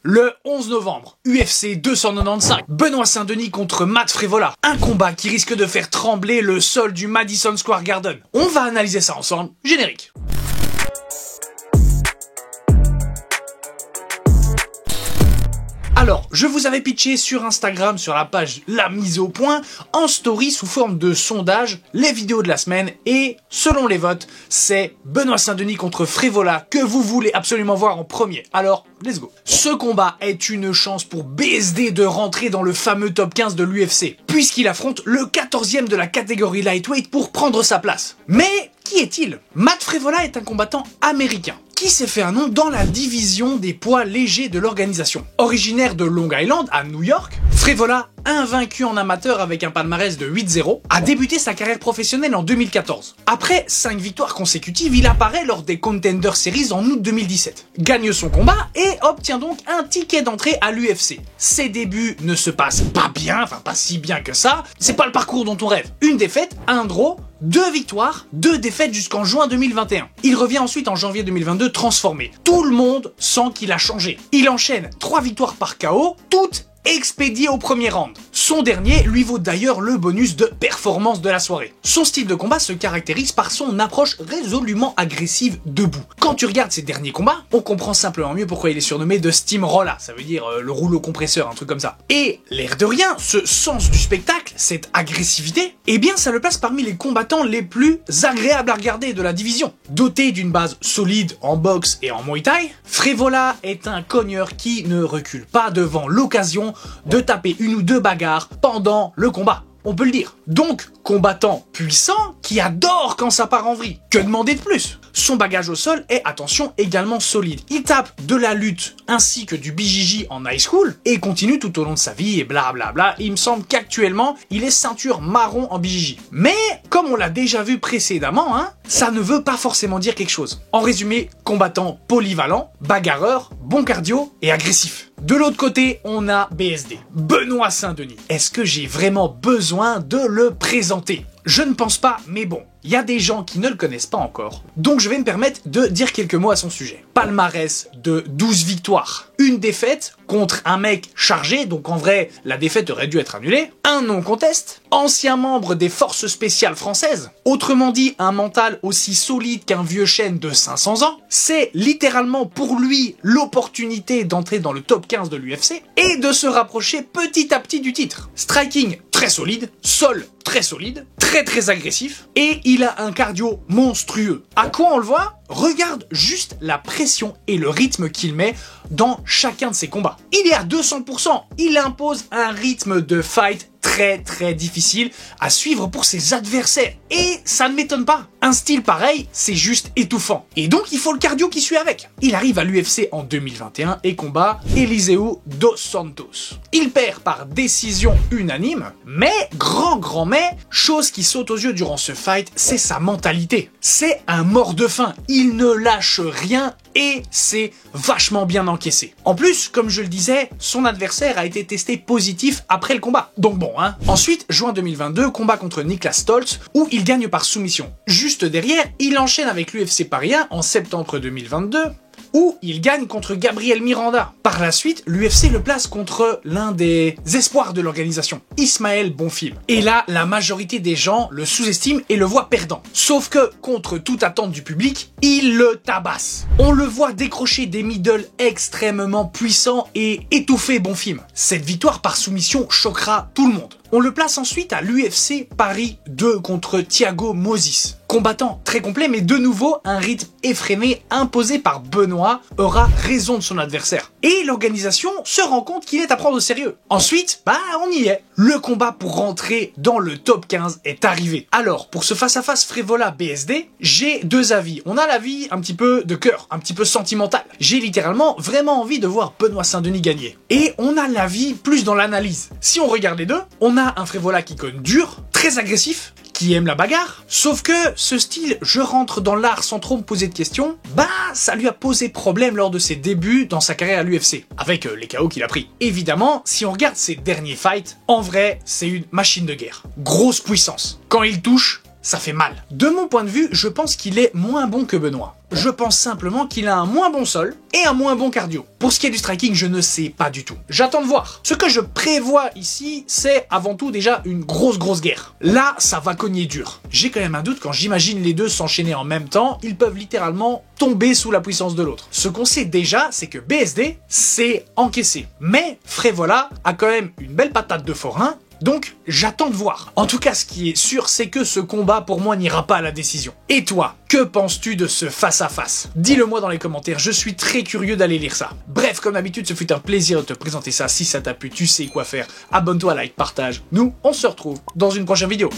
Le 11 novembre, UFC 295, Benoît Saint-Denis contre Matt Frevola. Un combat qui risque de faire trembler le sol du Madison Square Garden. On va analyser ça ensemble. Générique. Alors, je vous avais pitché sur Instagram, sur la page La Mise au Point, en story sous forme de sondage, les vidéos de la semaine, et selon les votes, c'est Benoît Saint-Denis contre Frevola que vous voulez absolument voir en premier. Alors, let's go. Ce combat est une chance pour BSD de rentrer dans le fameux top 15 de l'UFC, puisqu'il affronte le 14e de la catégorie lightweight pour prendre sa place. Mais qui est-il? Matt Frevola est un combattant américain qui s'est fait un nom dans la division des poids légers de l'organisation. Originaire de Long Island, à New York, Frevola, invaincu en amateur avec un palmarès de 8-0, a débuté sa carrière professionnelle en 2014. Après 5 victoires consécutives, il apparaît lors des Contender Series en août 2017, gagne son combat et obtient donc un ticket d'entrée à l'UFC. Ses débuts ne se passent pas bien, enfin pas si bien que ça, c'est pas le parcours dont on rêve. Une défaite, un draw, 2 victoires, 2 défaites jusqu'en juin 2021. Il revient ensuite en janvier 2022 transformé. Tout le monde sent qu'il a changé. Il enchaîne 3 victoires par KO, toutes expédié au premier round. Son dernier lui vaut d'ailleurs le bonus de performance de la soirée. Son style de combat se caractérise par son approche résolument agressive debout. Quand tu regardes ses derniers combats, on comprend simplement mieux pourquoi il est surnommé de Steamroller, ça veut dire le rouleau compresseur, un truc comme ça. Et l'air de rien, ce sens du spectacle, cette agressivité, eh bien ça le place parmi les combattants les plus agréables à regarder de la division. Doté d'une base solide en boxe et en Muay Thai, Frevola est un cogneur qui ne recule pas devant l'occasion de taper une ou deux bagarres pendant le combat. On peut le dire. Donc, combattant puissant qui adore quand ça part en vrille. Que demander de plus? Son bagage au sol est, attention, également solide. Il tape de la lutte ainsi que du BJJ en high school et continue tout au long de sa vie et blablabla. Il me semble qu'actuellement, il est ceinture marron en BJJ. Mais, comme on l'a déjà vu précédemment, ça ne veut pas forcément dire quelque chose. En résumé, combattant polyvalent, bagarreur, bon cardio et agressif. De l'autre côté, on a BSD, Benoît Saint-Denis. Est-ce que j'ai vraiment besoin de le présenter? Je ne pense pas, mais bon, il y a des gens qui ne le connaissent pas encore. Donc je vais me permettre de dire quelques mots à son sujet. Palmarès de 12 victoires. Une défaite contre un mec chargé, donc en vrai, la défaite aurait dû être annulée. Un non-contest. Ancien membre des forces spéciales françaises. Autrement dit, un mental aussi solide qu'un vieux chêne de 500 ans. C'est littéralement pour lui l'opportunité d'entrer dans le top 15 de l'UFC et de se rapprocher petit à petit du titre. Striking très solide, sol très solide, très agressif, et il a un cardio monstrueux. À quoi on le voit? Regarde juste la pression et le rythme qu'il met dans chacun de ses combats. Il est à 200%, il impose un rythme de fight très difficile à suivre pour ses adversaires. Et ça ne m'étonne pas. Un style pareil, c'est juste étouffant. Et donc il faut le cardio qui suit avec. Il arrive à l'UFC en 2021 et combat Eliseu dos Santos. Il perd par décision unanime, mais, grand mais, chose qui saute aux yeux durant ce fight, c'est sa mentalité. C'est un mort de faim. Il ne lâche rien et c'est vachement bien encaissé. En plus, comme je le disais, son adversaire a été testé positif après le combat. Donc bon, Ensuite, juin 2022, combat contre Niklas Stoltz, où il gagne par soumission. Juste derrière, il enchaîne avec l'UFC Paris 1 en septembre 2022, où il gagne contre Gabriel Miranda. Par la suite, l'UFC le place contre l'un des espoirs de l'organisation, Ismaël Bonfim. Et là, la majorité des gens le sous-estiment et le voient perdant. Sauf que, contre toute attente du public, il le tabasse. On le voit décrocher des middle extrêmement puissants et étouffer Bonfim. Cette victoire par soumission choquera tout le monde. On le place ensuite à l'UFC Paris 2 contre Thiago Moses. Combattant très complet, mais de nouveau, un rythme effréné imposé par Benoît aura raison de son adversaire. Et l'organisation se rend compte qu'il est à prendre au sérieux. Ensuite, on y est. Le combat pour rentrer dans le top 15 est arrivé. Alors, pour ce face-à-face Frevola-BSD, j'ai deux avis. On a l'avis un petit peu de cœur, un petit peu sentimental. J'ai littéralement vraiment envie de voir Benoît Saint-Denis gagner. Et on a l'avis plus dans l'analyse. Si on regarde les deux, on a un Frevola qui cogne dur, très agressif, qui aime la bagarre, sauf que ce style, je rentre dans l'art sans trop me poser de questions, ça lui a posé problème lors de ses débuts dans sa carrière à l'UFC, avec les KO qu'il a pris. Évidemment, si on regarde ses derniers fights, en vrai, c'est une machine de guerre. Grosse puissance. Quand il touche, ça fait mal. De mon point de vue, je pense qu'il est moins bon que Benoît. Je pense simplement qu'il a un moins bon sol et un moins bon cardio. Pour ce qui est du striking, je ne sais pas du tout. J'attends de voir. Ce que je prévois ici, c'est avant tout déjà une grosse guerre. Là, ça va cogner dur. J'ai quand même un doute quand j'imagine les deux s'enchaîner en même temps, ils peuvent littéralement tomber sous la puissance de l'autre. Ce qu'on sait déjà, c'est que BSD, c'est encaissé. Mais Frevola a quand même une belle patate de forain, donc j'attends de voir. En tout cas, ce qui est sûr, c'est que ce combat pour moi n'ira pas à la décision. Et toi, que penses-tu de ce face-à-face? Dis-le moi dans les commentaires, je suis très curieux d'aller lire ça. Bref, comme d'habitude, ce fut un plaisir de te présenter ça. Si ça t'a plu, tu sais quoi faire. Abonne-toi, like, partage. Nous, on se retrouve dans une prochaine vidéo.